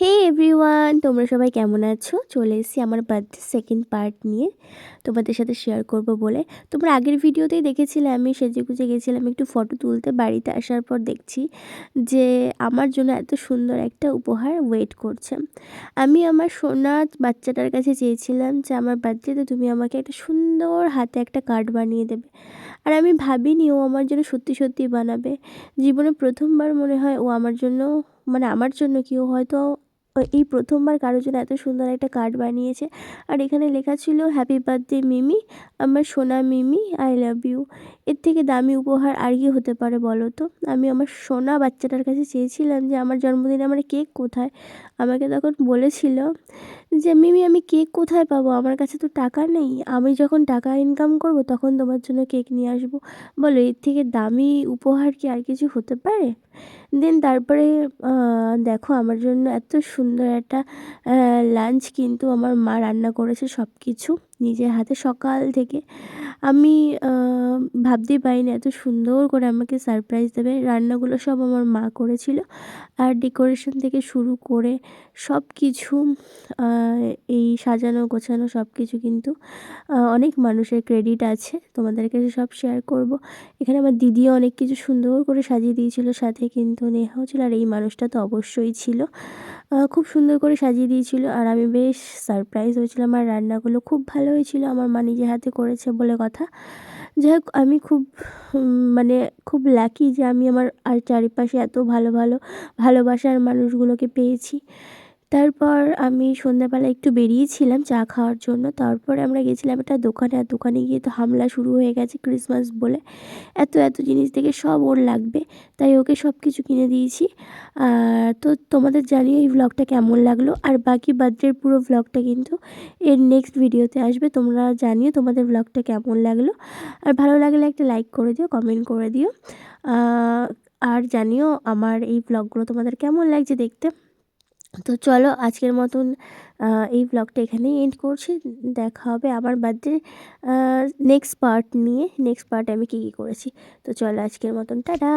হে everyone, তোমরা সবাই কেমন আছো? চলে এসেছি আমার বার্থডে সেকেন্ড পার্ট নিয়ে তোমাদের সাথে শেয়ার করব বলে। তোমরা আগের ভিডিওতেই দেখেছিলে আমি সেজেগুজে গেছিলাম একটু ফটো তুলতে। বাড়িতে আসার পর দেখছি যে আমার জন্য এত সুন্দর একটা উপহার ওয়েট করছে। আমি আমার সোনা বাচ্চাটার কাছে চেয়েছিলাম যে আমার বার্থডেতে তুমি আমাকে একটা সুন্দর হাতে একটা কার্ড বানিয়ে দেবে। আর আমি ভাবিনি ও আমার জন্য সত্যি সত্যিই বানাবে। জীবনে প্রথমবার মনে হয় ও আমার জন্য, মানে আমার জন্য কি, ও হয়তো এই প্রথমবার কারোর জন্য এত সুন্দর একটা কার্ড বানিয়েছে। আর এখানে লেখা ছিল হ্যাপি বার্থডে মিমি, আমার সোনা মিমি, আই লাভ ইউ। এর থেকে দামি উপহার আর কি হতে পারে বলো তো? আমি আমার সোনা বাচ্চাটার কাছে চেয়েছিলাম যে আমার জন্মদিনে আমার কেক কোথায়। আমাকে তখন বলেছিল যে মিমি আমি কেক কোথায় পাবো, আমার কাছে তো টাকা নেই, আমি যখন টাকা ইনকাম করব তখন তোমার জন্য কেক নিয়ে আসবো। বলো এর থেকে দামি উপহার কি আর কিছু হতে পারে? দেন তারপরে দেখো আমার জন্য এত সুন্দর একটা লাঞ্চ কিন্তু আমার মা রান্না করেছে, সব কিছু নিজের হাতে সকাল থেকে। আমি ভাবতেই পারিনি এত সুন্দর করে আমাকে সারপ্রাইজ দেবে। রান্নাগুলো সব আমার মা করেছিল, আর ডেকোরেশন থেকে শুরু করে সব কিছু, এই সাজানো গোছানো সব কিছু কিন্তু অনেক মানুষের ক্রেডিট আছে, তোমাদের কাছে সব শেয়ার করব। এখানে আমার দিদিও অনেক কিছু সুন্দর করে সাজিয়ে দিয়েছিল, সাথে কিন্তু নেহাও ছিল, আর এই মানুষটা তো অবশ্যই ছিল। খুব সুন্দর করে সাজিয়ে দিয়েছিল আর আমি বেশ সারপ্রাইজ হয়েছিলাম। আর রান্নাগুলো খুব ভালো হয়েছিল, আমার মা নিজে হাতে করেছে বলে কথা। যাই হোক আমি খুব মানে খুব লাকি যে আমি আমার আর চারিপাশে এত ভালো ভালো ভালোবাসার মানুষগুলোকে পেয়েছি। তারপর আমি সন্ধ্যাবেলা একটু বেরিয়েছিলাম চা খাওয়ার জন্য। তারপরে আমরা গেছিলাম একটা দোকানে, আর দোকানে গিয়ে তো হামলা শুরু হয়ে গেছে ক্রিসমাস বলে। এত এত জিনিস দেখে সব ওর লাগবে, তাই ওকে সব কিছু কিনে দিয়েছি। তো তোমাদের জানিও এই ভ্লগটা কেমন লাগলো, আর বাকি বার্থডের পুরো ভ্লগটা কিন্তু এর নেক্সট ভিডিওতে আসবে। তোমরা জানিও তোমাদের ভ্লগটা কেমন লাগলো, আর ভালো লাগলে একটা লাইক করে দিও, কমেন্ট করে দিও। আর জানিও আমার এই ভ্লগগুলো তোমাদের কেমন লাগছে দেখতে। তো চলো আজকের মতন এই ব্লগটা এখানেই এন্ড করছি। দেখা হবে আমার বার্থডে নেক্সট পার্ট নিয়ে। নেক্সট পার্টে আমি কী কী করেছি। তো চলো আজকের মতন টাটা।